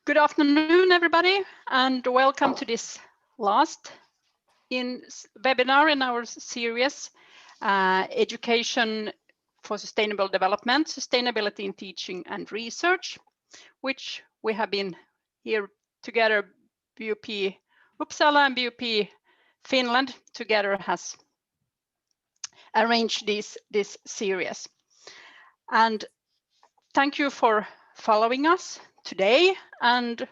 Good afternoon, everybody, and welcome to this last webinar in our series, Education for Sustainable Development, Sustainability in Teaching and Research, which we have been here together, BUP Uppsala and BUP Finland together has arranged this series. And thank you for following us today. And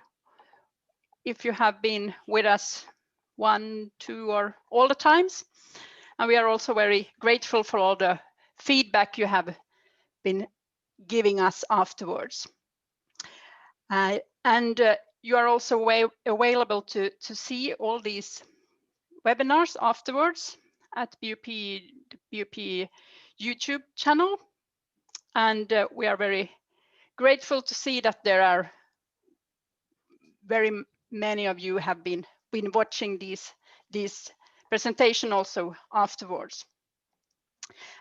if you have been with us 1, 2, or all the times, and we are also very grateful for all the feedback you have been giving us afterwards. You are also available to see all these webinars afterwards at BUP YouTube channel. And we are very grateful to see that there are very many of you have been watching this presentation also afterwards.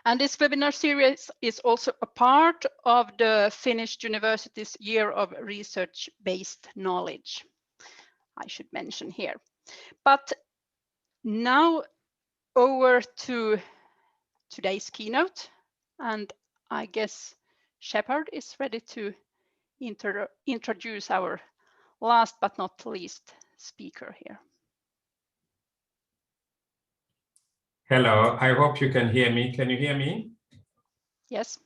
And this webinar series is also a part of the Finnish University's Year of Research-Based Knowledge, I should mention here. But now over to today's keynote, and I guess Shepard is ready to introduce our last but not least speaker here. Hello, I hope you can hear me. Can you hear me? Yes.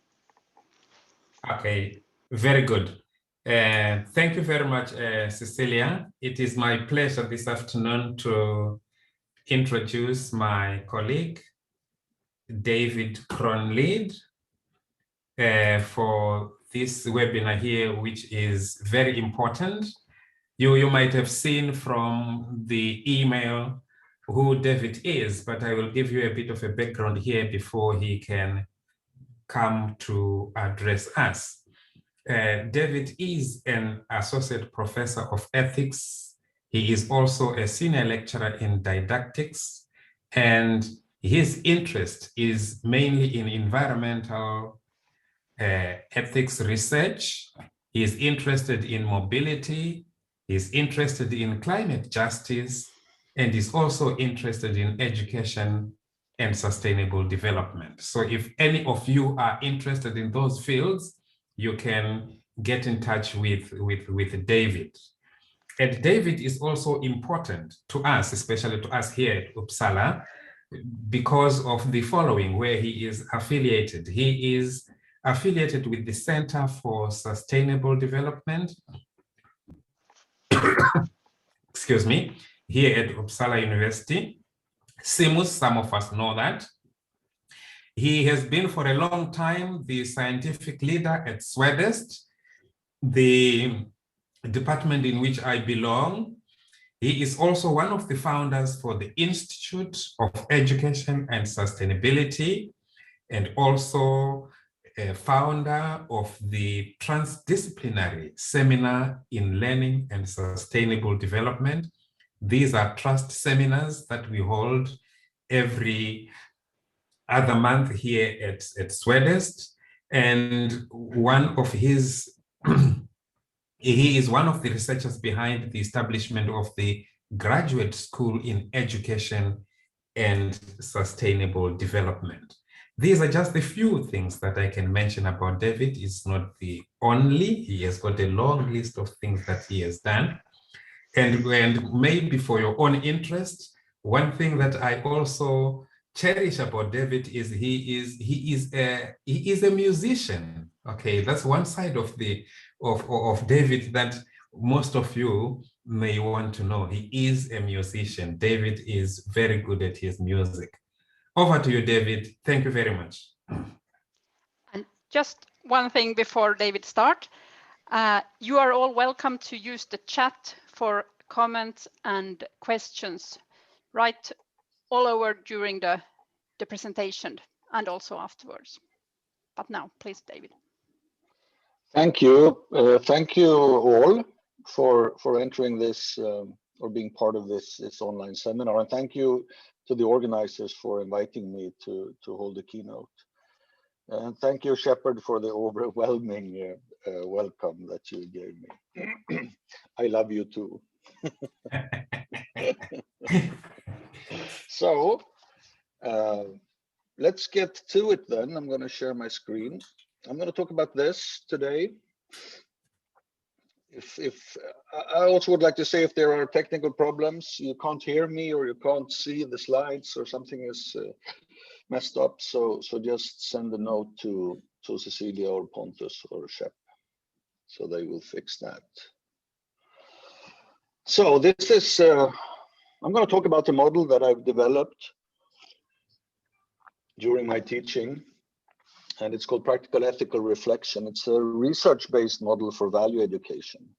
Okay, very good. Thank you very much, Cecilia. It is my pleasure this afternoon to introduce my colleague, David Kronlid, for this webinar here, which is very important. You might have seen from the email who David is, but I will give you a bit of a background here before he can come to address us. David is an associate professor of ethics. He is also a senior lecturer in didactics, and his interest is mainly in environmental ethics research. He is interested in mobility. He's interested in climate justice, and is also interested in education and sustainable development. So if any of you are interested in those fields, you can get in touch with David. And David is also important to us, especially to us here at Uppsala, because of the following, where he is affiliated. He is affiliated with the Center for Sustainable Development, excuse me, here at Uppsala University. CIMUS, some of us know that. He has been for a long time the scientific leader at Swedest, the department in which I belong. He is also one of the founders for the Institute of Education and Sustainability, and also a founder of the Transdisciplinary Seminar in Learning and Sustainable Development. These are trust seminars that we hold every other month here at Swedest. And one of his, he is one of the researchers behind the establishment of the Graduate School in Education and Sustainable Development. These are just a few things that I can mention about David. It's not the only. He has got a long list of things that he has done. And maybe for your own interest, one thing that I also cherish about David is he is a musician. Okay, that's one side of David that most of you may want to know. He is a musician. David is very good at his music. Over to you, David. Thank you very much. And just one thing before David starts. You are all welcome to use the chat for comments and questions right all over during the presentation and also afterwards. But now, please, David. Thank you. Thank you all for entering this or being part of this online seminar. And thank you to the organizers for inviting me to hold the keynote. And thank you, Shepard, for the overwhelming welcome that you gave me. I love you too. So let's get to it then. I'm going to share my screen. I'm going to talk about this today. If I also would like to say, if there are technical problems, you can't hear me or you can't see the slides or something is messed up, so just send a note to Cecilia or Pontus or Shep, so they will fix that. So this is I'm going to talk about the model that I've developed during my teaching, and it's called Practical Ethical Reflection. It's a research-based model for value education.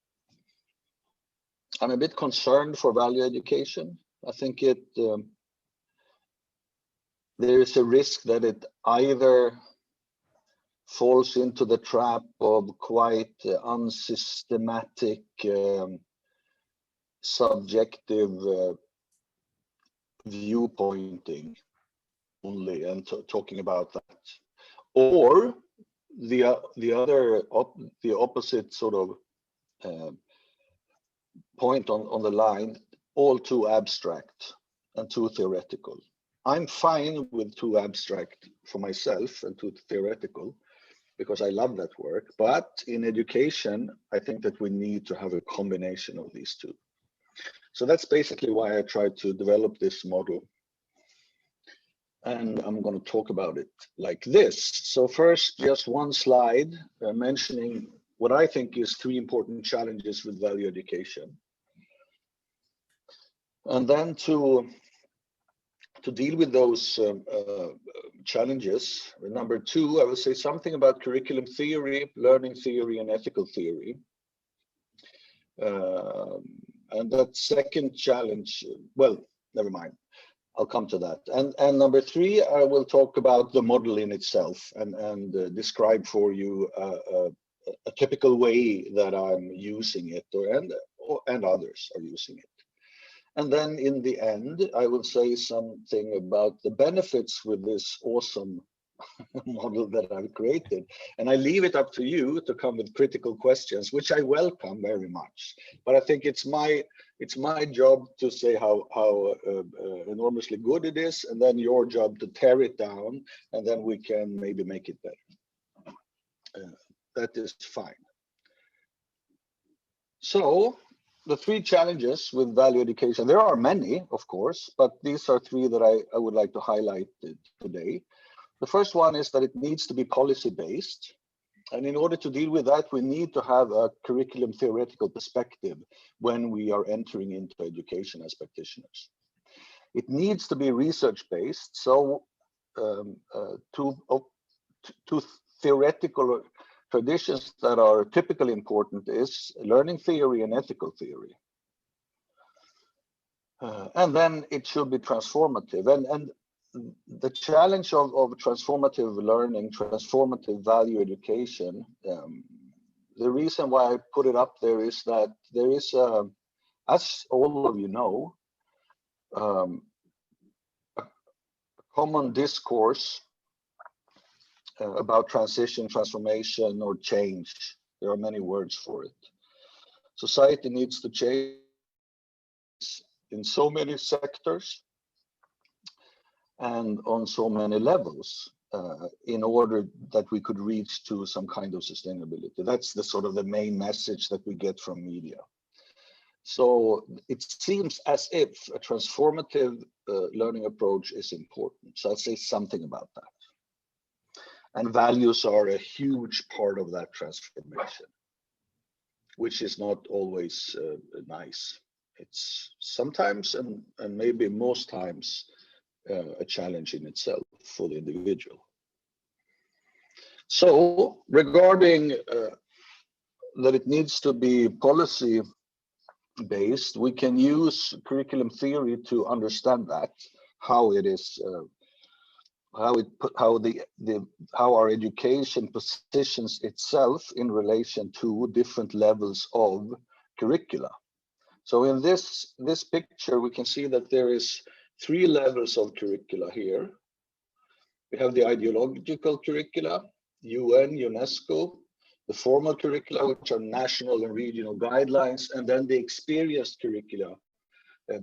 I'm a bit concerned for value education. I think there is a risk that it either falls into the trap of quite unsystematic, subjective viewpointing only, and talking about that, or the opposite sort of point on the line, all too abstract and too theoretical. I'm fine with too abstract for myself and too theoretical, because I love that work. But in education, I think that we need to have a combination of these two. So that's basically why I tried to develop this model. And I'm going to talk about it like this. So first, just one slide mentioning what I think is 3 important challenges with value education. And then to deal with those challenges, number 2, I will say something about curriculum theory, learning theory, and ethical theory. And that second challenge, well, never mind. I'll come to that. And number 3, I will talk about the model in itself and describe for you a typical way that I'm using it, and others are using it. And then in the end, I will say something about the benefits with this awesome model that I've created. And I leave it up to you to come with critical questions, which I welcome very much. But I think it's my job to say how enormously good it is, and then your job to tear it down, and then we can maybe make it better. That is fine. So the 3 challenges with value education, there are many, of course, but these are 3 that I would like to highlight today. The first one is that it needs to be policy-based. And in order to deal with that, we need to have a curriculum theoretical perspective when we are entering into education as practitioners. It needs to be research-based. So two theoretical traditions that are typically important is learning theory and ethical theory. And then it should be transformative. And the challenge of transformative learning, transformative value education, the reason why I put it up there is that there is, as all of you know, a common discourse about transition, transformation, or change. There are many words for it. Society needs to change in so many sectors and on so many levels in order that we could reach to some kind of sustainability. That's the sort of the main message that we get from media. So it seems as if a transformative learning approach is important. So I'll say something about that. And values are a huge part of that transformation, which is not always nice. It's sometimes and maybe most times a challenge in itself for the individual. So regarding that it needs to be policy based, we can use curriculum theory to understand that, how it is, how our education positions itself in relation to different levels of curricula. So in this picture, we can see that there is 3 levels of curricula here. We have the ideological curricula, UN, UNESCO, the formal curricula, which are national and regional guidelines, and then the experienced curricula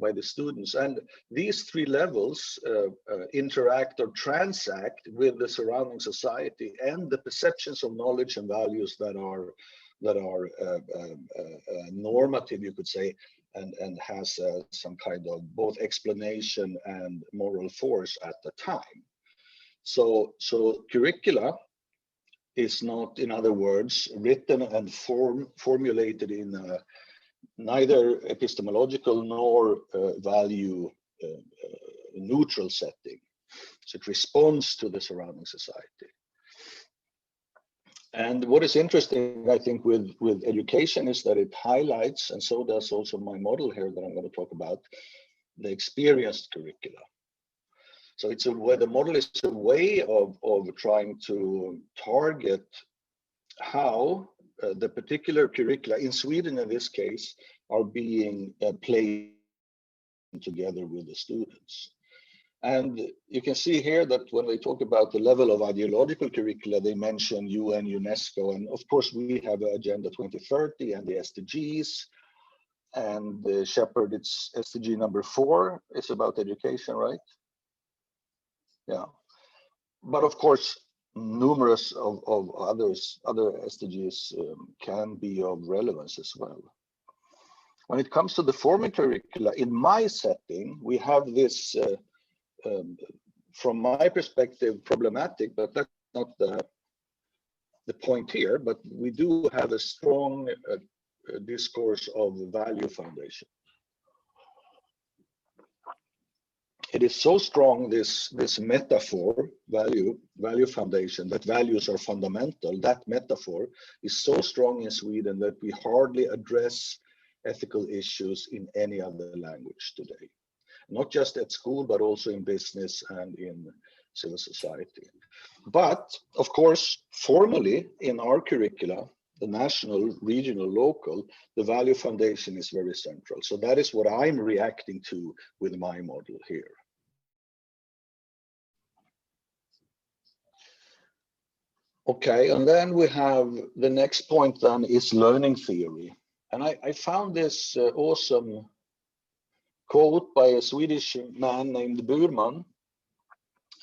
by the students. And these three levels interact or transact with the surrounding society and the perceptions of knowledge and values that are normative, you could say, and has some kind of both explanation and moral force at the time. So curricula is not, in other words, written and formulated in a neither epistemological nor value neutral setting. So it responds to the surrounding society. And what is interesting, I think, with education is that it highlights, and so does also my model here that I'm going to talk about, the experienced curricula. So it's the model is a way of trying to target how the particular curricula, in Sweden in this case, are being played together with the students. And you can see here that when they talk about the level of ideological curricula, they mention UN, UNESCO, and of course we have Agenda 2030 and the SDGs. And Shepherd, it's SDG number 4, it's about education, right? Yeah. But of course, numerous of other SDGs can be of relevance as well. When it comes to the formal curricula, in my setting, we have this, from my perspective, problematic, but that's not the point here, but we do have a strong discourse of value foundation. It is so strong, this metaphor, value foundation, that values are fundamental. That metaphor is so strong in Sweden that we hardly address ethical issues in any other language today. Not just at school, but also in business and in civil society. But of course, formally in our curricula, the national, regional, local, the value foundation is very central. So that is what I'm reacting to with my model here. Okay, and then we have the next point then is learning theory. And I found this awesome quote by a Swedish man named Burman,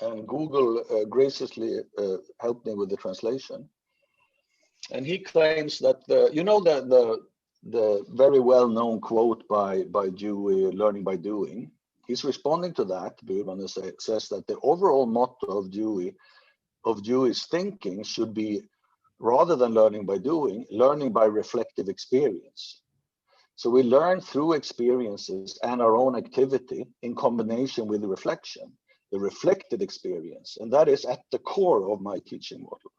and Google graciously helped me with the translation. And he claims that the very well-known quote by Dewey, learning by doing. He's responding to that. Burman says that the overall motto of Dewey's thinking should be, rather than learning by doing, learning by reflective experience. So we learn through experiences and our own activity in combination with the reflection, the reflected experience, and that is at the core of my teaching model.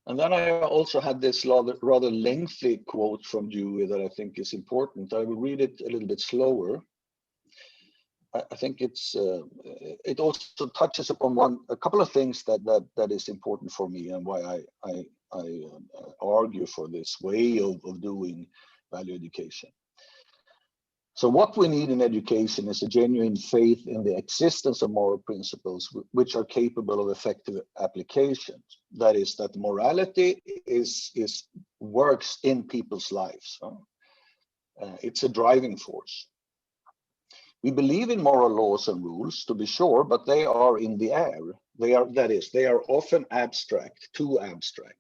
And then I also had this rather lengthy quote from Dewey that I think is important. I will read it a little bit slower. I think it also touches upon a couple of things that is important for me and why I argue for this way of doing value education. So what we need in education is a genuine faith in the existence of moral principles which are capable of effective applications. That is, that morality works in people's lives. It's a driving force. We believe in moral laws and rules, to be sure, but they are in the air. They are often abstract, too abstract.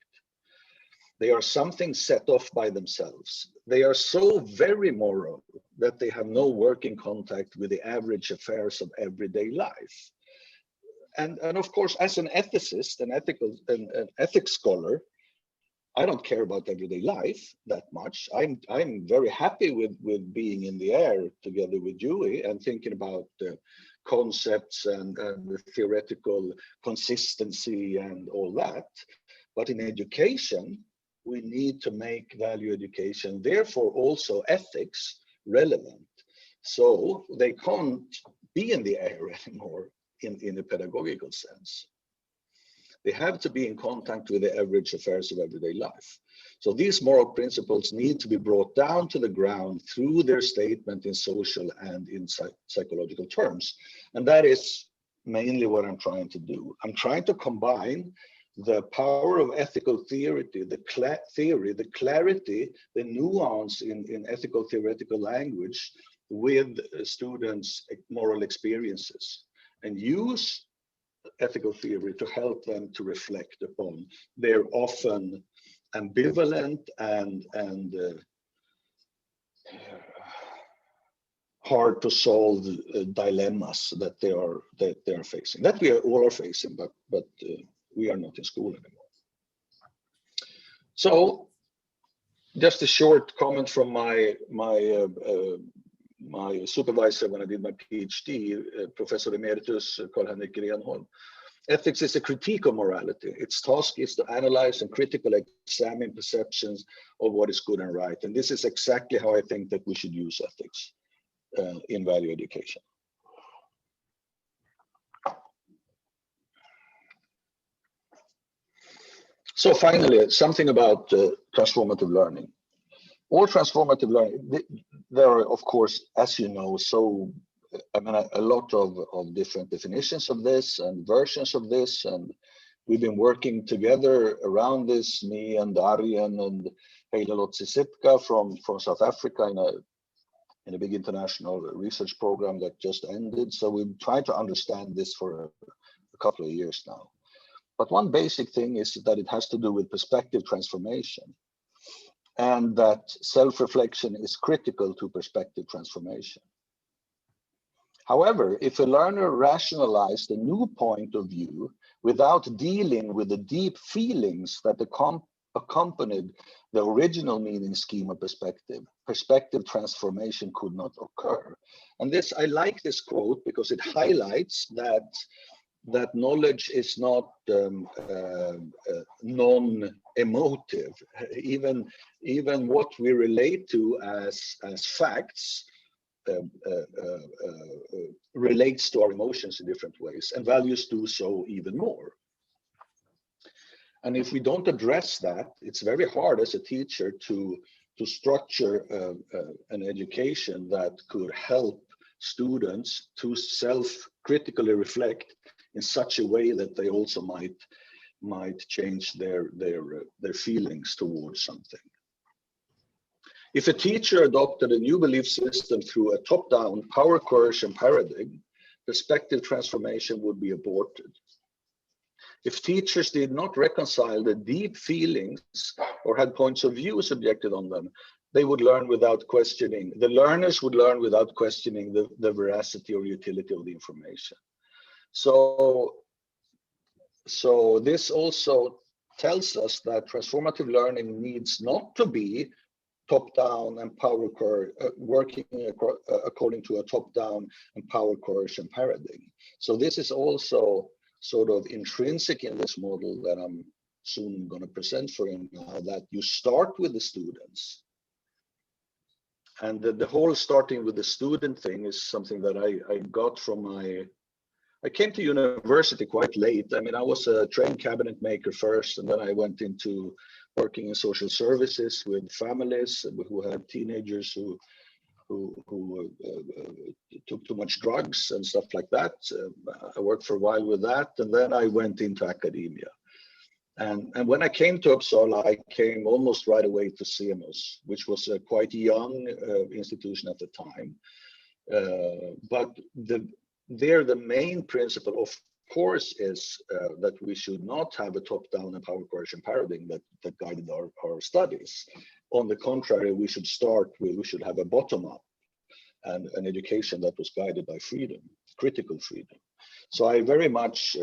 They are something set off by themselves. They are so very moral that they have no working contact with the average affairs of everyday life. And of course, as an ethicist, an ethics scholar, I don't care about everyday life that much. I'm very happy with being in the air together with Dewey and thinking about the concepts and the theoretical consistency and all that. But in education, we need to make value education, therefore also ethics, relevant. So they can't be in the air anymore in a pedagogical sense. They have to be in contact with the average affairs of everyday life. So these moral principles need to be brought down to the ground through their statement in social and in psychological terms. And that is mainly what I'm trying to do. I'm trying to combine the power of ethical theory, the clarity, the nuance in ethical theoretical language with students' moral experiences, and use ethical theory to help them to reflect upon their often ambivalent and hard to solve dilemmas that they are facing, that we all are facing, but we are not in school anymore. So just a short comment from my supervisor when I did my PhD, Professor Emeritus Karl-Henrik Grenholm. Ethics is a critique of morality. Its task is to analyze and critically examine perceptions of what is good and right. And this is exactly how I think that we should use ethics in value education. So finally, something about transformative learning. All transformative learning, there are, of course, as you know, a lot of different definitions of this and versions of this, and we've been working together around this, me and Arjen and Heila Sipka from South Africa in a big international research program that just ended. So we've tried to understand this for a couple of years now. But one basic thing is that it has to do with perspective transformation, and that self-reflection is critical to perspective transformation. However, if a learner rationalized a new point of view without dealing with the deep feelings that accompanied the original meaning scheme of perspective transformation could not occur. And this, I like this quote because it highlights that knowledge is not non-emotive. Even what we relate to as facts relates to our emotions in different ways, and values do so even more. And if we don't address that, it's very hard as a teacher to structure an education that could help students to self-critically reflect in such a way that they also might change their feelings towards something. If a teacher adopted a new belief system through a top-down power coercion paradigm, perspective transformation would be aborted. If teachers did not reconcile the deep feelings or had points of view subjected on them, they would learn without questioning. The learners would learn without questioning the veracity or utility of the information. So this also tells us that transformative learning needs not to be top-down and power working according to a top-down and power coercion paradigm. So this is also sort of intrinsic in this model that I'm soon going to present for you now, that you start with the students. And the whole starting with the student thing is something that I got from I came to university quite late. I mean, I was a trained cabinet maker first, and then I went into working in social services with families who had teenagers who took too much drugs and stuff like that. I worked for a while with that, and then I went into academia. And when I came to Uppsala, I came almost right away to CMOS, which was a quite young institution at the time. But the main principle, of course, is that we should not have a top-down and power coercion paradigm that guided our studies. On the contrary, we should have a bottom-up and an education that was guided by freedom, critical freedom. So I'm very much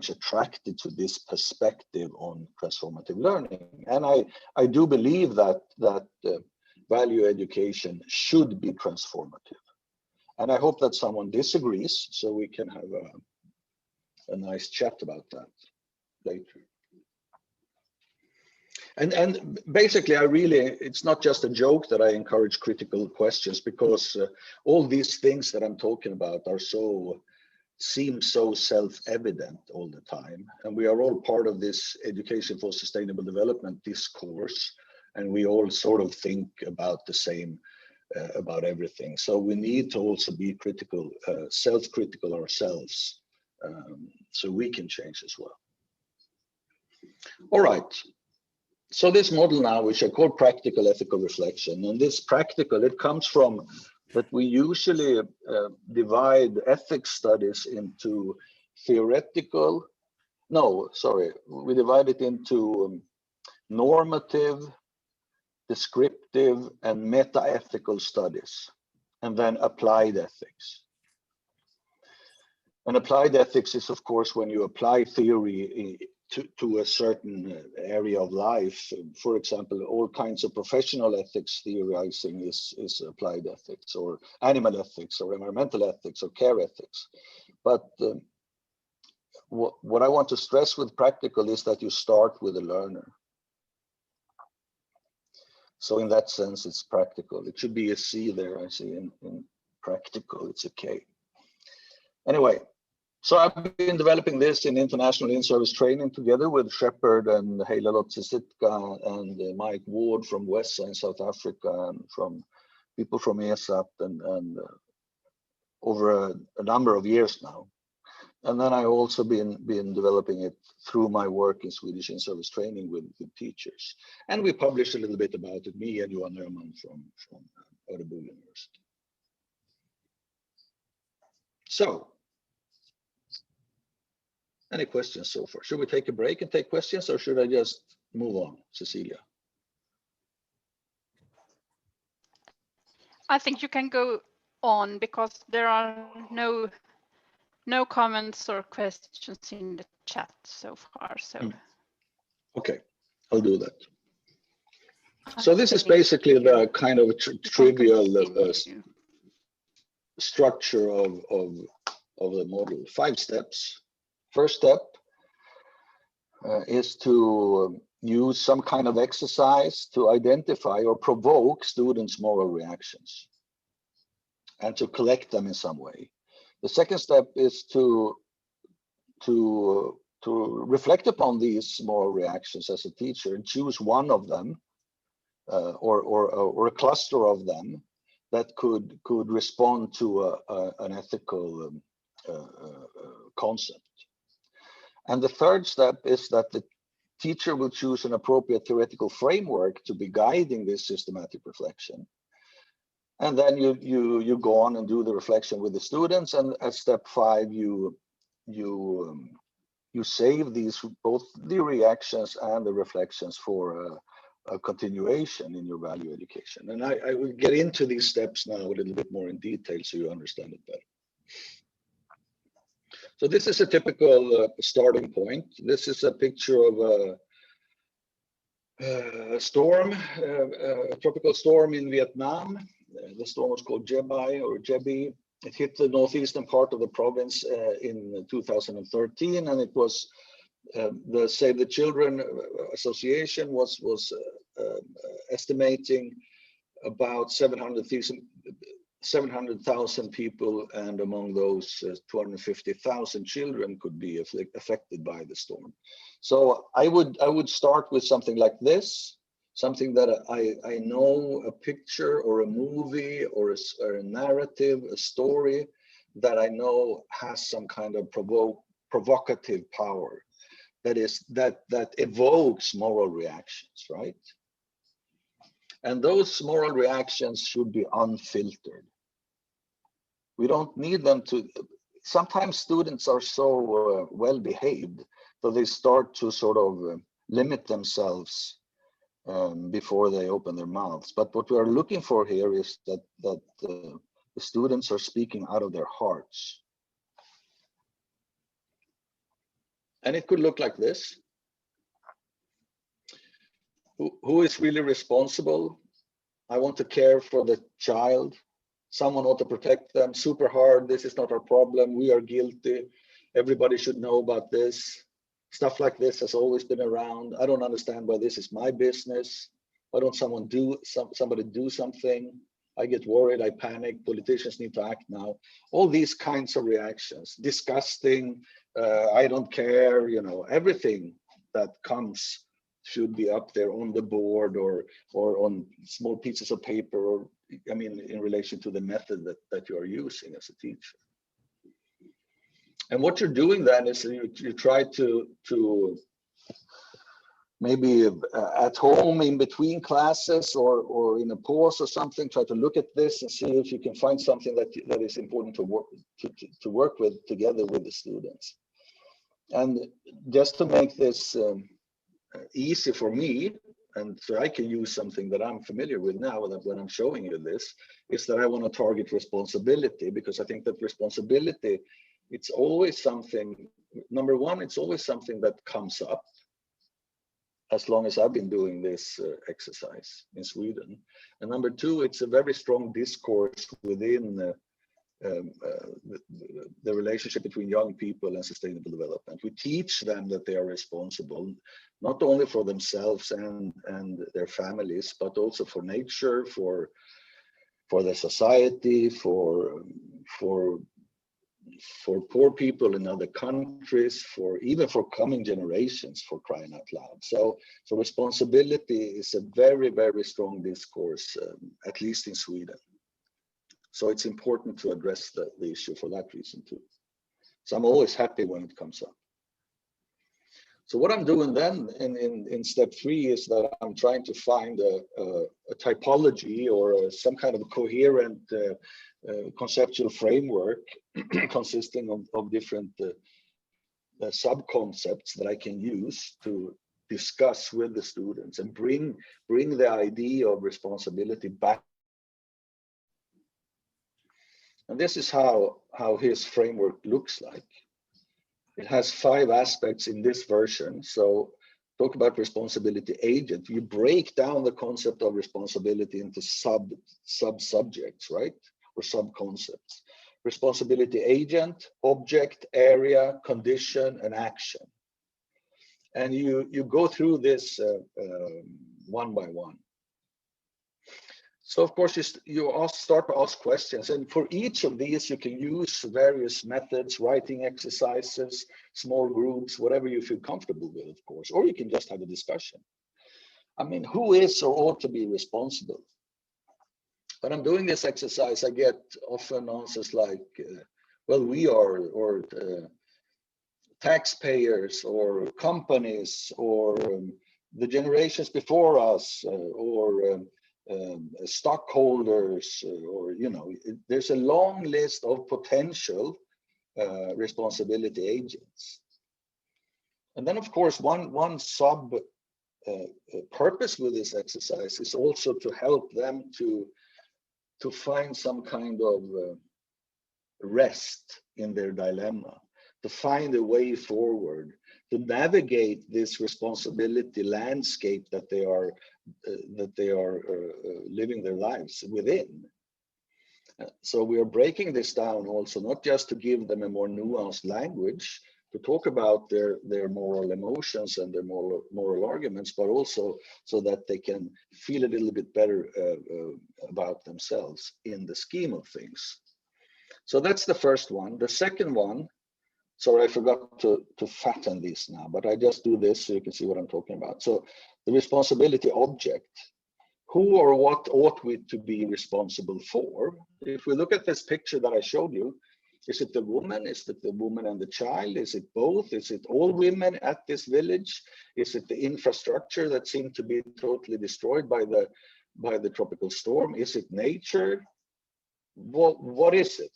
attracted to this perspective on transformative learning, and I do believe that value education should be transformative. And I hope that someone disagrees, so we can have a nice chat about that later. And basically, it's not just a joke that I encourage critical questions, because all these things that I'm talking about seem so self-evident all the time. And we are all part of this education for sustainable development discourse, and we all sort of think about the same about everything. So we need to also be critical, self-critical ourselves so we can change as well. All right. So this model now, which I call practical ethical reflection, and this practical, it comes from that we usually divide ethics studies into theoretical, we divide it into normative, descriptive, and meta-ethical studies, and then applied ethics. And applied ethics is, of course, when you apply theory to a certain area of life. For example, all kinds of professional ethics theorizing is applied ethics, or animal ethics, or environmental ethics, or care ethics. But what I want to stress with practical is that you start with a learner. So in that sense, it's practical. It should be a C there, I see, in practical, it's a K. Anyway, so I've been developing this in international in-service training together with Shepard and Heilalot Cecilia and Mike Ward from WESA in South Africa, and from people from ESAP, and over a number of years now. And then I've also been developing it through my work in Swedish in-service training with teachers. And we published a little bit about it, me and Johan Öhman from Örebro University. So, any questions so far? Should we take a break and take questions, or should I just move on, Cecilia? I think you can go on, because there are no comments or questions in the chat so far. So okay, I'll do that. So this is basically the kind of trivial structure of the model. 5 steps. First step is to use some kind of exercise to identify or provoke students' moral reactions and to collect them in some way. The second step is to reflect upon these moral reactions as a teacher and choose one of them or a cluster of them that could respond to an ethical concept. And the third step is that the teacher will choose an appropriate theoretical framework to be guiding this systematic reflection. And then you go on and do the reflection with the students. And at step 5, you save these, both the reactions and the reflections, for a continuation in your value education. And I will get into these steps now a little bit more in detail so you understand it better. So this is a typical starting point. This is a picture of a storm, a tropical storm in Vietnam. The storm was called Jebi. It hit the northeastern part of the province in 2013, and it was the Save the Children Association was estimating about 700,000 people, and among those 250,000 children could be affected by the storm. So I would start with something like this, something that I know, a picture or a movie or a narrative, a story that I know has some kind of provocative power, that evokes moral reactions, right? And those moral reactions should be unfiltered. We don't need them to. Sometimes students are so well behaved that they start to sort of limit themselves before they open their mouths. But what we are looking for here is that the students are speaking out of their hearts. And it could look like this. Who is really responsible? I want to care for the child. Someone ought to protect them. Super hard. This is not our problem. We are guilty. Everybody should know about this. Stuff like this has always been around. I don't understand why this is my business. Why don't somebody do something? I get worried. I panic. Politicians need to act now. All these kinds of reactions. Disgusting. I don't care. You know, everything that comes should be up there on the board or on small pieces of paper, or I mean, in relation to the method that you are using as a teacher. And what you're doing then is you try to maybe at home in between classes or in a pause or something, try to look at this and see if you can find something that is important to work with together with the students. And just to make this easy for me, and so I can use something that I'm familiar with now when I'm showing you this, is that I want to target responsibility, because I think that responsibility, it's always something, number one, it's always something that comes up as long as I've been doing this exercise in Sweden. And number two, it's a very strong discourse within the relationship between young people and sustainable development. We teach them that they are responsible, not only for themselves and their families, but also for nature, for the society, for poor people in other countries, even for coming generations, for crying out loud. So responsibility is a very, very strong discourse, at least in Sweden. So it's important to address the issue for that reason too. So I'm always happy when it comes up. So what I'm doing then in step 3 is that I'm trying to find a typology or some kind of a coherent conceptual framework consisting of different sub-concepts that I can use to discuss with the students and bring the idea of responsibility back. And this is how his framework looks like. It has 5 aspects in this version. So talk about responsibility agent. You break down the concept of responsibility into sub-subjects, right? Or sub-concepts. Responsibility agent, object, area, condition, and action. And you go through this one by one. So of course you start to ask questions, and for each of these you can use various methods, writing exercises, small groups, whatever you feel comfortable with, of course, or you can just have a discussion. I mean, who is or ought to be responsible? When I'm doing this exercise, I get often answers like, well, we are, or taxpayers, or companies, or the generations before us, or stockholders, or there's a long list of potential responsibility agents. And then of course one sub purpose with this exercise is also to help them to find some kind of rest in their dilemma, to find a way forward, to navigate this responsibility landscape that they are living their lives within. So we are breaking this down also, not just to give them a more nuanced language, to talk about their moral emotions and their moral arguments, but also so that they can feel a little bit better about themselves in the scheme of things. So that's the first one. The second one, sorry, I forgot to fatten these now, but I just do this so you can see what I'm talking about. So the responsibility object, who or what ought we to be responsible for? If we look at this picture that I showed you, is it the woman? Is it the woman and the child? Is it both? Is it all women at this village? Is it the infrastructure that seemed to be totally destroyed by the tropical storm? Is it nature? What is it?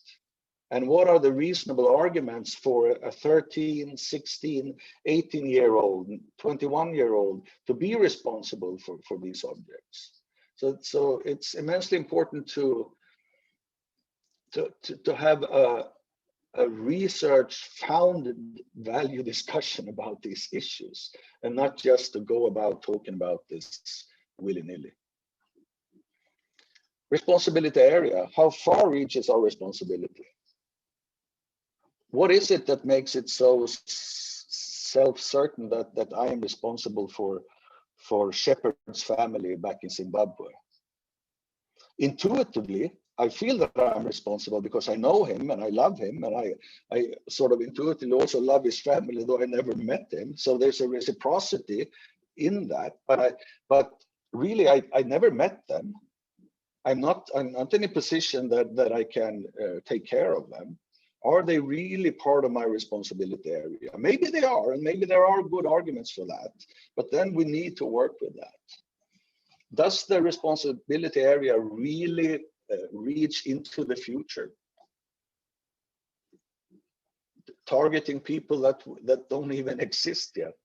And what are the reasonable arguments for a 13, 16, 18-year-old, 21-year-old to be responsible for these objects? So it's immensely important to have a research-founded value discussion about these issues, and not just to go about talking about this willy-nilly. Responsibility area, how far reaches our responsibility? What is it that makes it so self-certain that I am responsible for Shepard's family back in Zimbabwe? Intuitively, I feel that I'm responsible because I know him and I love him, and I sort of intuitively also love his family, though I never met him. So there's a reciprocity in that, but really I never met them. I'm not in a position that I can take care of them. Are they really part of my responsibility area? Maybe they are, and maybe there are good arguments for that, but then we need to work with that. Does the responsibility area really reach into the future? Targeting people that don't even exist yet.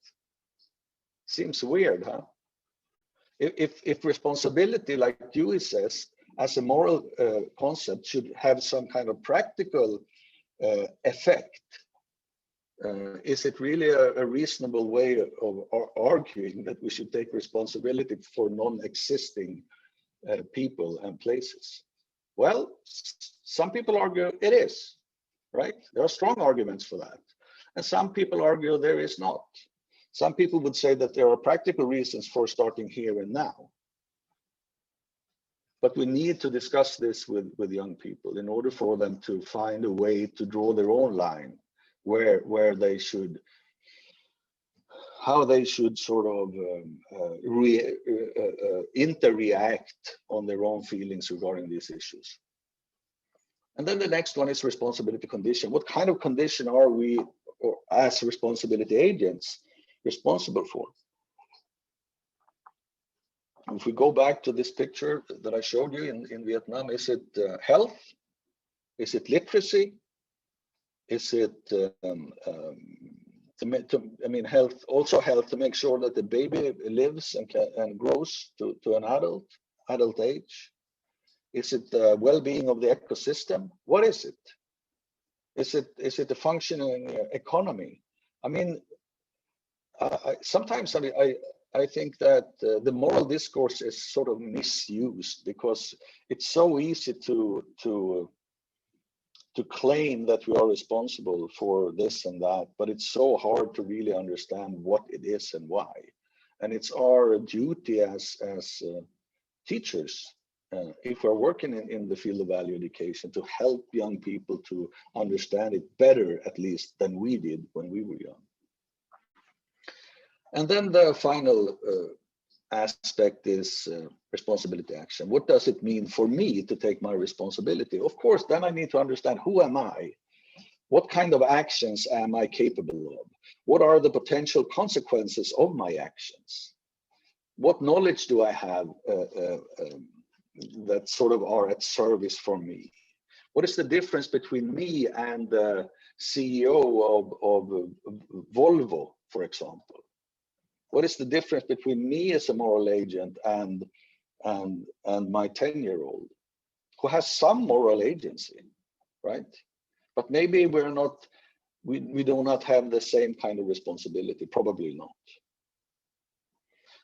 Seems weird, huh? If responsibility, like Dewey says, as a moral concept should have some kind of practical effect, is it really a reasonable way of arguing that we should take responsibility for non-existing people and places? Well, some people argue it is, right? There are strong arguments for that. And some people argue there is not. Some people would say that there are practical reasons for starting here and now. But we need to discuss this with young people in order for them to find a way to draw their own line where they should, how they should sort of interreact on their own feelings regarding these issues. And then the next one is responsibility condition. What kind of condition are we, or as responsibility agents, responsible for? If we go back to this picture that I showed you in Vietnam, is it health? Is it literacy? Is it health, also health to make sure that the baby lives and grows to an adult age? Is it the well-being of the ecosystem? What is it? Is it a functioning economy? I mean, sometimes I think that the moral discourse is sort of misused because it's so easy to claim that we are responsible for this and that, but it's so hard to really understand what it is and why. And it's our duty as teachers, if we're working in the field of value education, to help young people to understand it better, at least, than we did when we were young. And then the final aspect is responsibility action. What does it mean for me to take my responsibility? Of course, then I need to understand, who am I? What kind of actions am I capable of? What are the potential consequences of my actions? What knowledge do I have that sort of are at service for me? What is the difference between me and the CEO of Volvo, for example? What is the difference between me as a moral agent and my 10-year-old, who has some moral agency, right? But maybe we do not have the same kind of responsibility, probably not.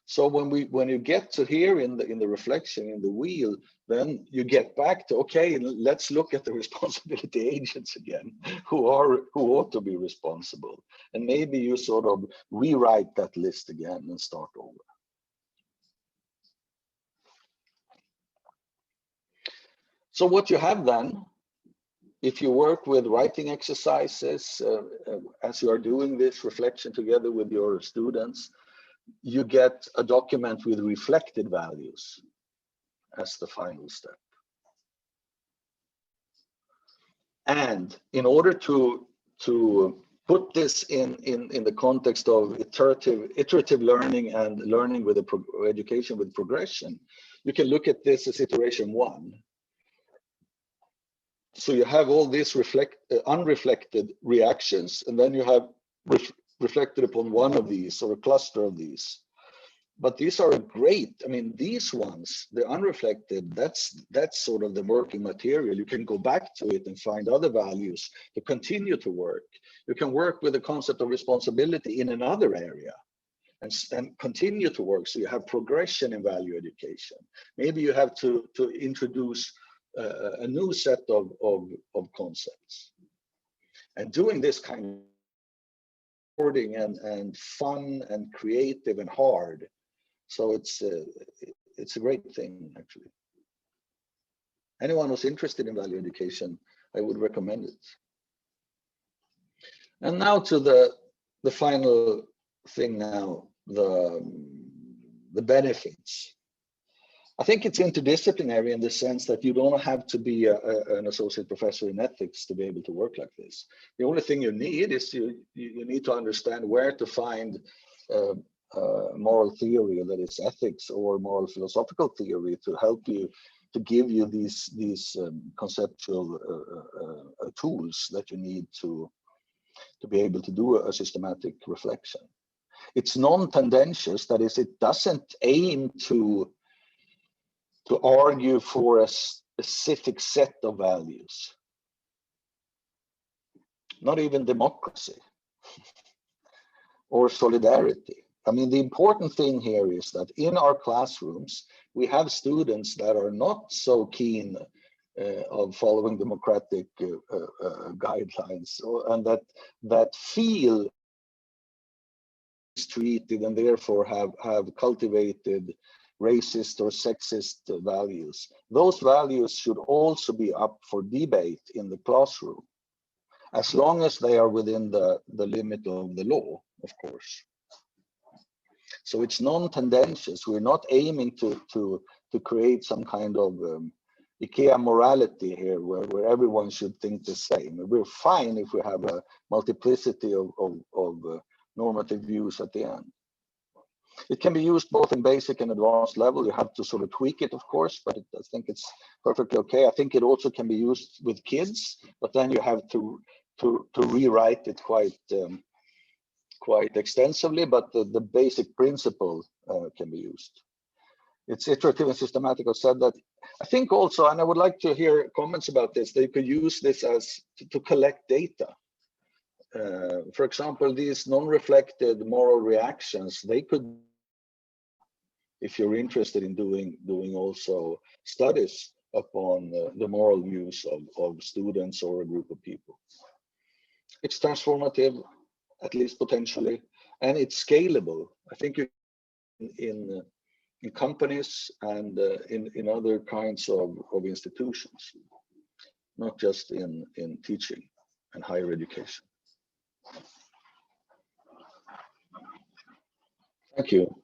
So when you get to here in the reflection, in the wheel, then you get back to, okay, let's look at the responsibility agents again, who ought to be responsible. And maybe you sort of rewrite that list again and start over. So what you have then, if you work with writing exercises, as you are doing this reflection together with your students, you get a document with reflected values as the final step. And in order to put this in the context of iterative learning and learning with education with progression, you can look at this as iteration 1. So you have all these unreflected reactions, and then you have reflected upon one of these or a cluster of these. But these are great. I mean, these ones, the unreflected, that's sort of the working material. You can go back to it and find other values to continue to work. You can work with the concept of responsibility in another area and continue to work. So you have progression in value education. Maybe you have to introduce a new set of concepts. And doing this kind of and fun and creative and hard. So it's a great thing, actually. Anyone who's interested in value education, I would recommend it. And now to the final thing now, the benefits. I think it's interdisciplinary in the sense that you don't have to be an associate professor in ethics to be able to work like this. The only thing you need is you need to understand where to find moral theory, that is ethics, or moral philosophical theory, to help you, to give you these conceptual tools that you need to be able to do a systematic reflection. It's non-tendentious, that is, it doesn't aim to argue for a specific set of values, not even democracy or solidarity. I mean, the important thing here is that in our classrooms, we have students that are not so keen of following democratic guidelines, and that feel treated and therefore have cultivated racist or sexist values. Those values should also be up for debate in the classroom, as long as they are within the limit of the law, of course. So it's non-tendentious. We're not aiming to create some kind of IKEA morality here, where everyone should think the same. We're fine if we have a multiplicity of normative views at the end. It can be used both in basic and advanced level. You have to sort of tweak it, of course, but I think it's perfectly okay. I think it also can be used with kids, but then you have to rewrite it quite extensively, but the basic principle can be used. It's iterative and systematic. I've said that. I think also, and I would like to hear comments about this, that you could use this as to collect data. For example, these non-reflected moral reactions, they could, if you're interested in doing also studies upon the moral views of students or a group of people. It's transformative, at least potentially, and it's scalable. I think in companies and in other kinds of institutions, not just in teaching and higher education. Thank you.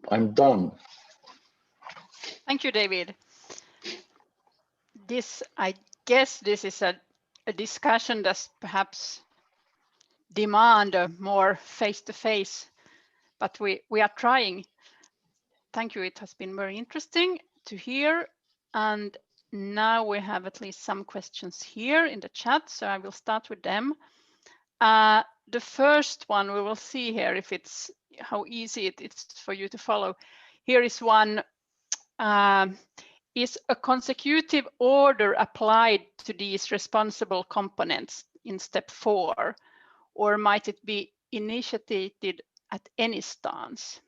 I'm done. Thank you, David. I guess this is a discussion that's perhaps demand a more face-to-face, but we are trying. Thank you. It has been very interesting to hear. And now we have at least some questions here in the chat, so I will start with them. The first one, we will see here if it's how easy it is for you to follow. Here is one. Is a consecutive order applied to these responsible components in step 4, or might it be initiated at any stance?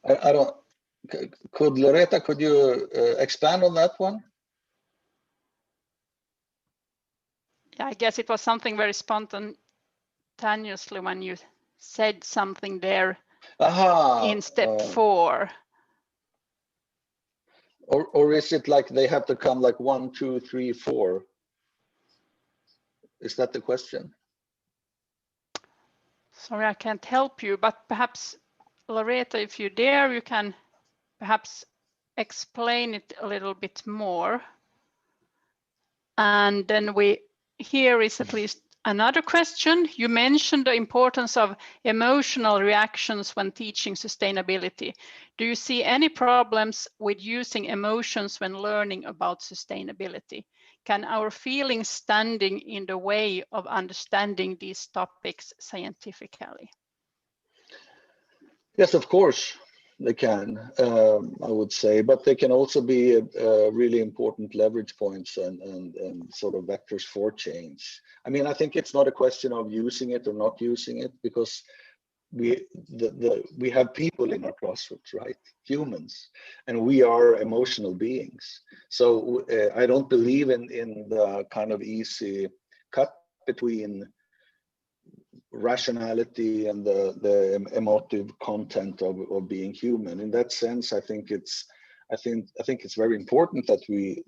I don't. Could Loretta, could you expand on that one? Yeah, I guess it was something very spontaneously when you said something there in step 4. Or is it like they have to come like 1, 2, 3, 4? Is that the question? Sorry, I can't help you, but perhaps Loretta, if you dare, you can perhaps explain it a little bit more. And then here is at least another question. You mentioned the importance of emotional reactions when teaching sustainability. Do you see any problems with using emotions when learning about sustainability? Can our feelings standing in the way of understanding these topics scientifically? Yes, of course they can, I would say, but they can also be really important leverage points and sort of vectors for change. I mean, I think it's not a question of using it or not using it, because we have people in our classrooms, right? Humans, and we are emotional beings. So I don't believe in the kind of easy cut between rationality and the emotive content of being human. In that sense, I think it's very important that we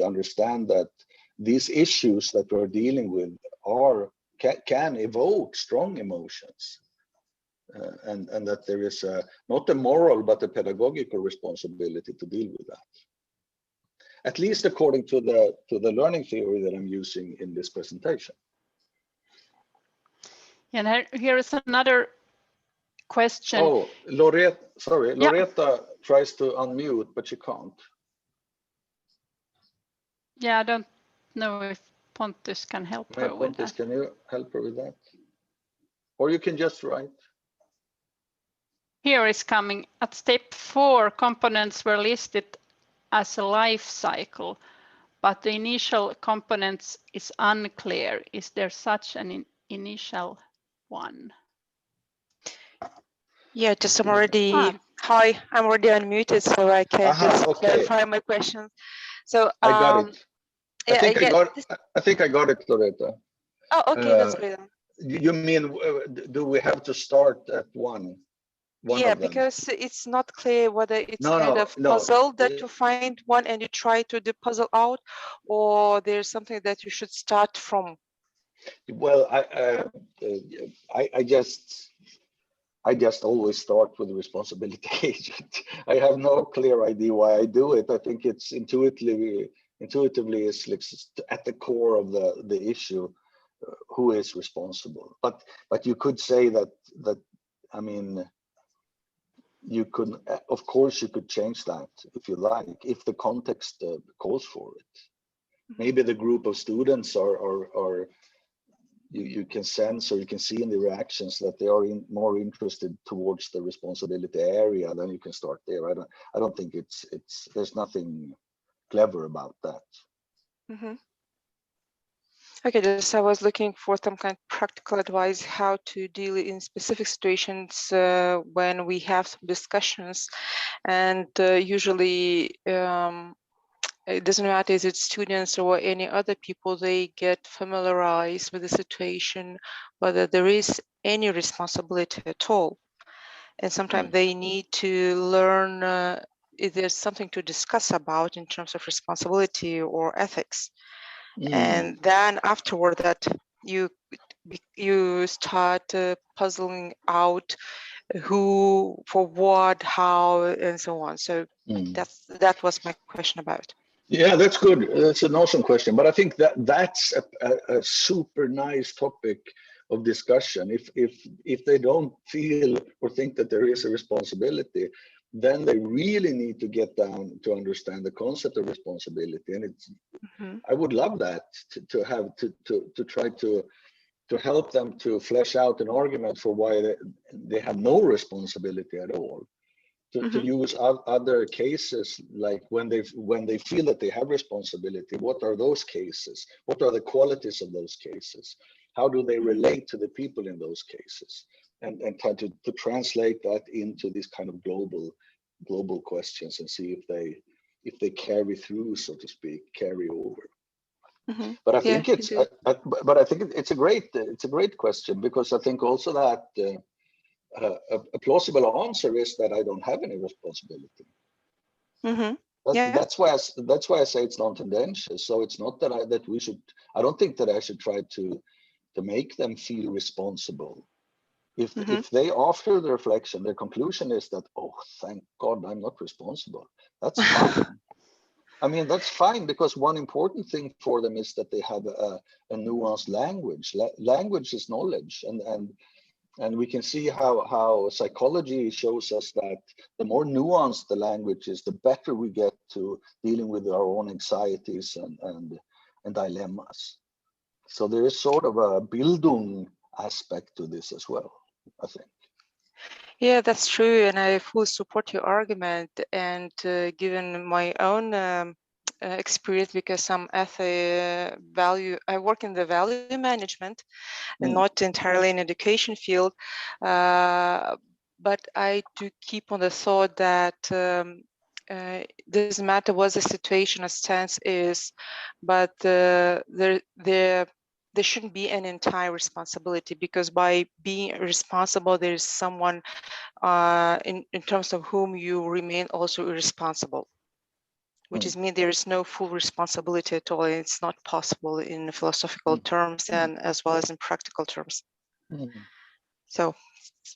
understand that these issues that we're dealing with can evoke strong emotions, and that there is not a moral but a pedagogical responsibility to deal with that. At least according to the learning theory that I'm using in this presentation. And here is another question. Oh, Loretta tries to unmute, but she can't. Yeah, I don't know if Pontus can help her with that. Can you help her with that? Or you can just write. Here is coming. At step 4, components were listed as a life cycle, but the initial components is unclear. Is there such an initial one? Yeah, just I'm already, hi, I'm already unmuted, so I can just clarify my question. So I got it. Yeah, I think I got it, Loretta. Oh, okay, that's great. You mean, do we have to start at one yeah, because it's not clear whether it's puzzle that you find one and you try to the puzzle out, or there's something that you should start from. Well, I just always start with the responsibility agent. I have no clear idea why I do it. I think it's intuitively is at the core of the issue, who is responsible. But you could say that I mean, you could, of course, you could change that if you like, if the context calls for it. Maybe the group of students are you can sense, or you can see in the reactions that they are more interested towards the responsibility area. Then you can start there. I don't think it's there's nothing clever about that. Mm-hmm. Okay, just I was looking for some kind of practical advice how to deal in specific situations when we have some discussions, and usually it doesn't matter if it's students or any other people, they get familiarized with the situation, whether there is any responsibility at all. And sometimes they need to learn if there's something to discuss about in terms of responsibility or ethics. And then afterward that you start puzzling out who, for what, how, and so on. So that was my question about. Yeah, that's good. That's an awesome question. But I think that's a super nice topic of discussion. If they don't feel or think that there is a responsibility, then they really need to get down to understand the concept of responsibility. And it's I would love that to try to help them to flesh out an argument for why they have no responsibility at all. To use other cases, like when they feel that they have responsibility, what are those cases? What are the qualities of those cases? How do they relate to the people in those cases? And try to translate that into these kind of global questions and see if they carry through, so to speak, carry over. But I think it's a great question, because I think also that a plausible answer is that I don't have any responsibility. That's why I say it's non-tendentious. So it's not that we should. I don't think that I should try to make them feel responsible. If they, after the reflection, their conclusion is that, oh, thank God I'm not responsible, that's fine. I mean, that's fine, because one important thing for them is that they have a nuanced language. Language is knowledge, and we can see how psychology shows us that the more nuanced the language is, the better we get to dealing with our own anxieties and dilemmas. So there is sort of a Bildung aspect to this as well, I think. Yeah, that's true, and I fully support your argument. And given my own experience, because I'm at a I work in the value management and not entirely in education field, but I do keep on the thought that doesn't matter what the situation or stance is, but there shouldn't be an entire responsibility, because by being responsible, there is someone in terms of whom you remain also irresponsible, which is mean there is no full responsibility at all. It's not possible in philosophical terms and as well as in practical terms. So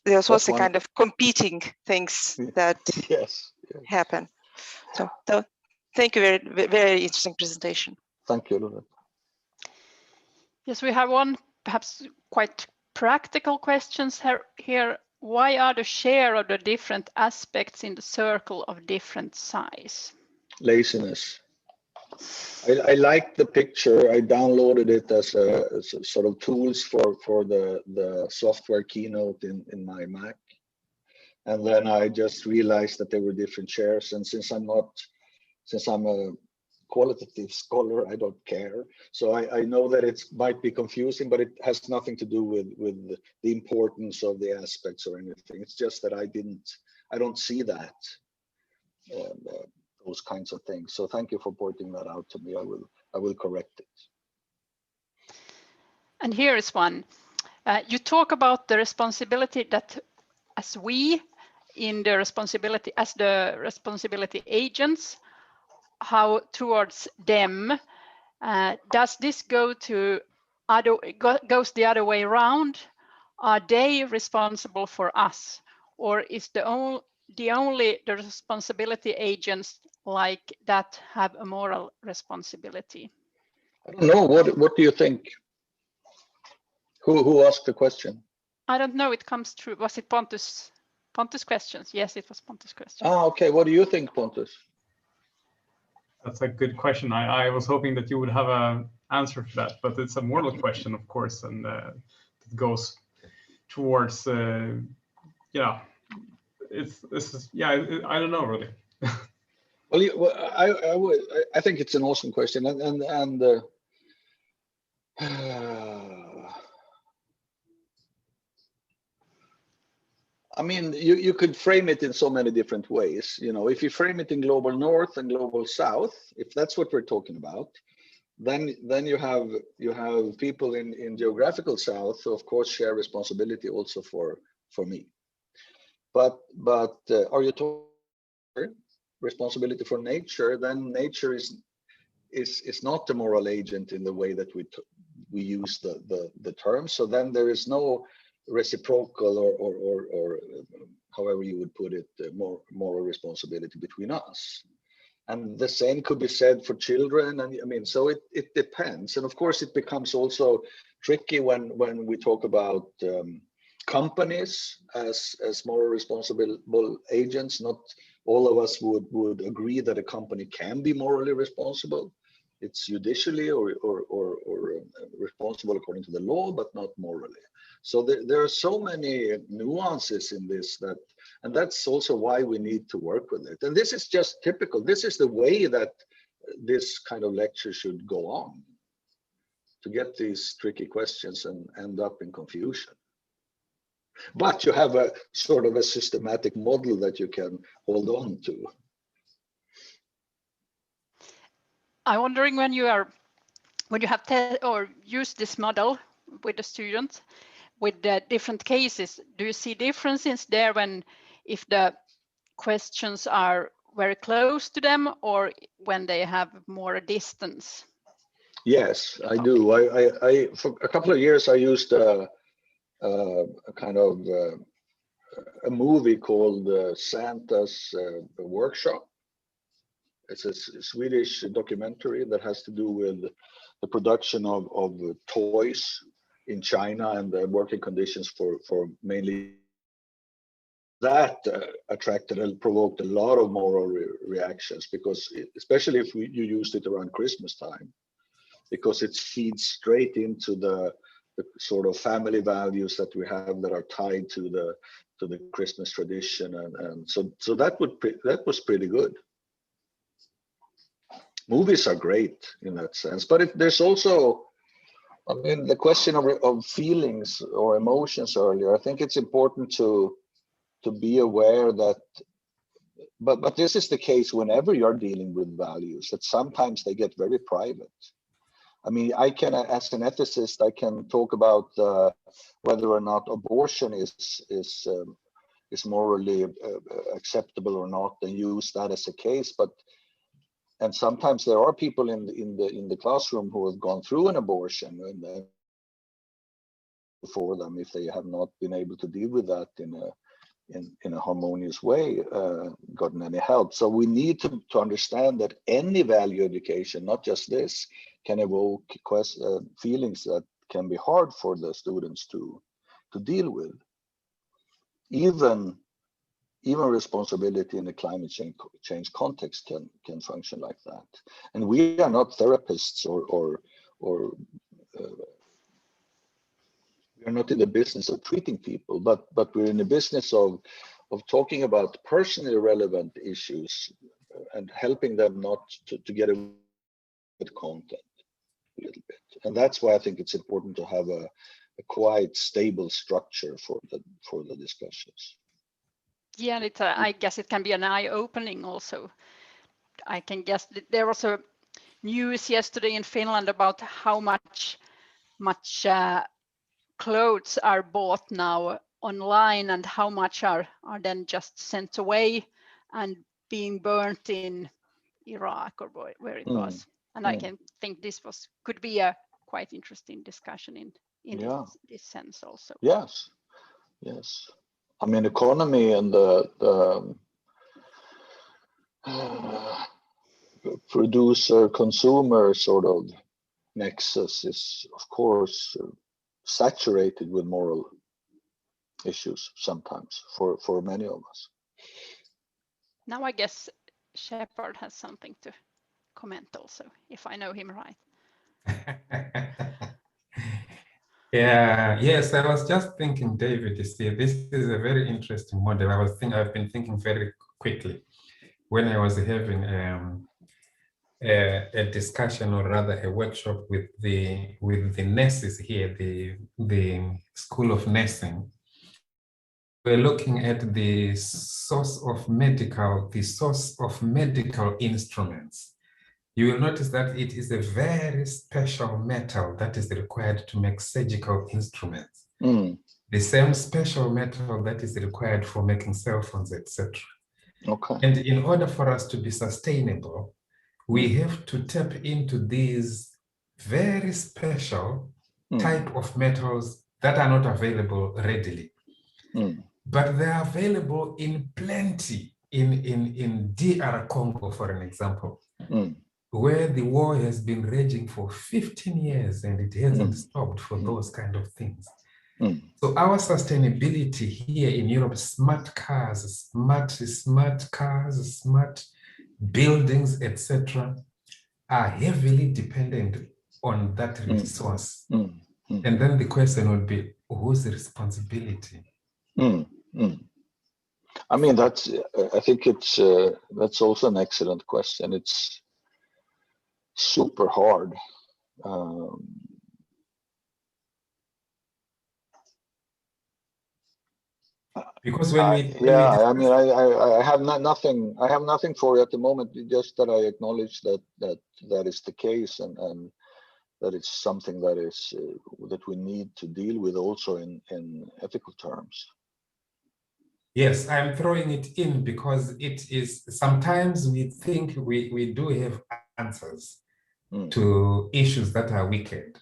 there's also kind of competing things that happen. So thank you, very, very interesting presentation. Thank you, Luna. Yes, we have one perhaps quite practical questions here. Why are the share of the different aspects in the circle of different size? Laziness. I like the picture. I downloaded it as a sort of tools for the software Keynote in my Mac. And then I just realized that there were different shares. And since I'm a qualitative scholar, I don't care. So I know that it might be confusing, but it has nothing to do with the importance of the aspects or anything. It's just that I don't see that, those kinds of things. So thank you for pointing that out to me. I will correct it. And here is one. You talk about the responsibility that as we in the responsibility as the responsibility agents, how towards them, does this go to goes the other way around? Are they responsible for us, or is the responsibility agents like that have a moral responsibility? I don't know. What do you think? Who asked the question? I don't know. It comes through. Was it Pontus? Pontus questions? Yes, it was Pontus questions. Ah, okay. What do you think, Pontus? That's a good question. I was hoping that you would have an answer for that, but it's a moral question, of course, and it goes towards, I don't know really. Well, I think it's an awesome question, and I mean, you could frame it in so many different ways. You know, if you frame it in global north and global south, if that's what we're talking about, then you have people in geographical south who of course share responsibility also for me. But are you talking responsibility for nature? Then nature is not the moral agent in the way that we use the term. So then there is no reciprocal or however you would put it, moral responsibility between us. And the same could be said for children. And I mean, so it depends. And of course, it becomes also tricky when we talk about companies as moral responsible agents. Not all of us would agree that a company can be morally responsible. It's judicially or responsible according to the law, but not morally. So there are so many nuances in this and that's also why we need to work with it. And this is just typical. This is the way that this kind of lecture should go on, to get these tricky questions and end up in confusion. But you have a sort of a systematic model that you can hold on to. I'm wondering when you have used this model with the students, with the different cases, do you see differences there if the questions are very close to them or when they have more distance? Yes, I do. I for a couple of years I used a kind of a movie called Santa's Workshop. It's a Swedish documentary that has to do with the production of toys in China and the working conditions for mainly that attracted and provoked a lot of moral reactions, because especially if you used it around Christmas time, because it feeds straight into the sort of family values that we have that are tied to the Christmas tradition, and so that was pretty good. Movies are great in that sense, but there's also, I mean, the question of feelings or emotions earlier. I think it's important to be aware that, but this is the case whenever you're dealing with values, that sometimes they get very private. I mean, I can, as an ethicist, I can talk about whether or not abortion is morally acceptable or not, and use that as a case. But and sometimes there are people in the classroom who have gone through an abortion, and for them, if they have not been able to deal with that in a harmonious way, gotten any help. So we need to understand that any value education, not just this, can evoke feelings that can be hard for the students to deal with. Even responsibility in the climate change context can function like that. And we are not therapists or we are not in the business of treating people, but we're in the business of talking about personally relevant issues and helping them not to get away with content a little bit. And that's why I think it's important to have a quite stable structure for the discussions. Yeah, and I guess it can be an eye-opening also. I can guess there was a news yesterday in Finland about how much clothes are bought now online and how much are then just sent away and being burnt in Iraq or where it was. And I can think this could be a quite interesting discussion in this sense also. Yes. I mean, economy and the producer-consumer sort of nexus is, of course, saturated with moral issues sometimes for many of us. Now I guess Shepard has something to comment also, if I know him right. Yeah, yes, I was just thinking, David, you see, this is a very interesting model. I've been thinking very quickly when I was having a discussion, or rather a workshop with the nurses here, the School of Nursing. We're looking at the source of medical instruments. You will notice that it is a very special metal that is required to make surgical instruments. The same special metal that is required for making cell phones, etc. Okay. And in order for us to be sustainable, we have to tap into these very special type of metals that are not available readily. But they are available in plenty in DR Congo, for an example, where the war has been raging for 15 years and it hasn't stopped for those kind of things. So our sustainability here in Europe, smart cars, smart buildings, etc., are heavily dependent on that resource. And then the question would be, whose responsibility? I mean, I think that's also an excellent question. It's super hard. Because I have nothing. I have nothing for you at the moment. Just that I acknowledge that is the case, and that it's something that we need to deal with also in ethical terms. Yes, I'm throwing it in because it is, sometimes we think we do have answers to issues that are wicked.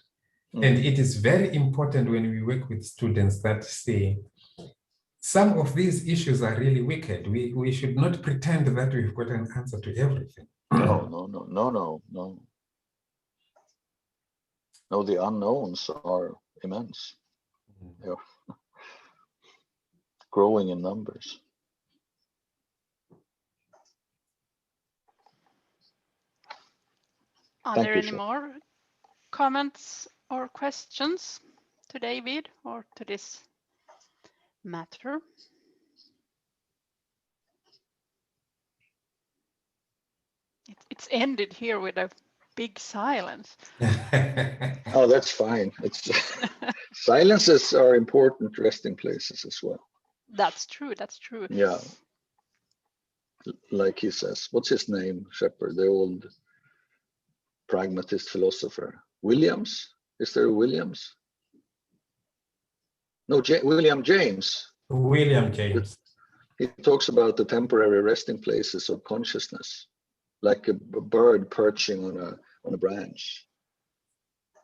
And it is very important when we work with students that say, some of these issues are really wicked. We should not pretend that we've got an answer to everything. No. No, the unknowns are immense. Yeah. Growing in numbers. Are there any more comments or questions to David or to this matter? It's ended here with a big silence. Oh, that's fine. It's silences are important resting places as well. That's true. Yeah. Like he says, what's his name, Shepard, the old pragmatist philosopher? Williams? Is there a Williams? No, William James. William James. He talks about the temporary resting places of consciousness. like a bird perching on a branch.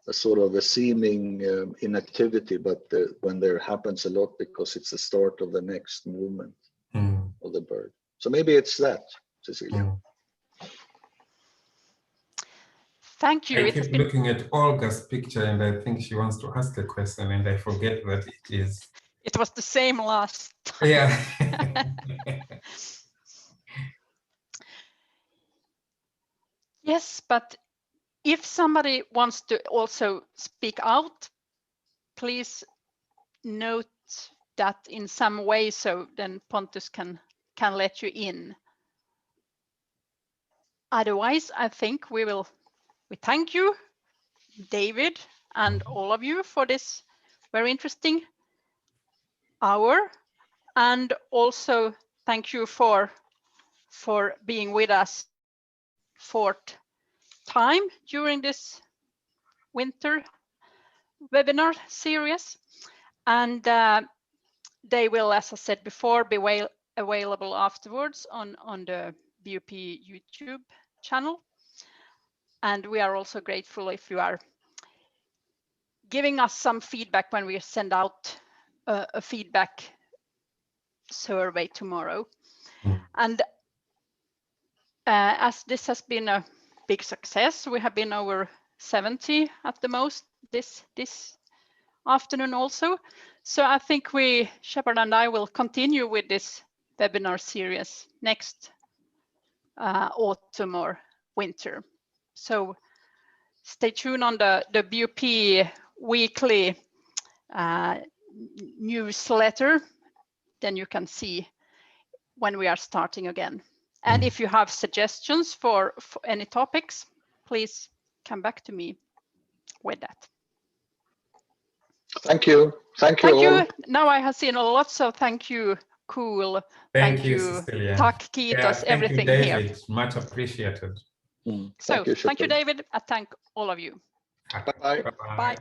A sort of a seeming inactivity, but when there happens a lot because it's the start of the next movement of the bird. So maybe it's that, Cecilia. Thank you. I keep looking at Olga's picture and I think she wants to ask a question and I forget that it is. It was the same last time. Yeah. Yes, but if somebody wants to also speak out, please note that in some way, so then Pontus can let you in. Otherwise, I think we thank you, David, and all of you for this very interesting hour, and also thank you for being with us fourth time during this winter webinar series. And they will, as I said before, be available afterwards on the BUP YouTube channel. And we are also grateful if you are giving us some feedback when we send out a feedback survey tomorrow. And as this has been a big success, we have been over 70 at the most this afternoon also. So I think Shepard and I will continue with this webinar series next autumn or winter. So stay tuned on the BUP weekly newsletter, then you can see when we are starting again. And if you have suggestions for any topics, please come back to me with that. Thank you. Thank you. Thank all. you. Now I have seen a lot, so thank you. Cool. Thank you, Cecilia. Tack, kiitos, everything you, here. David. Much appreciated. So thank you, David. I thank all of you. Bye-bye. Bye-bye. Bye.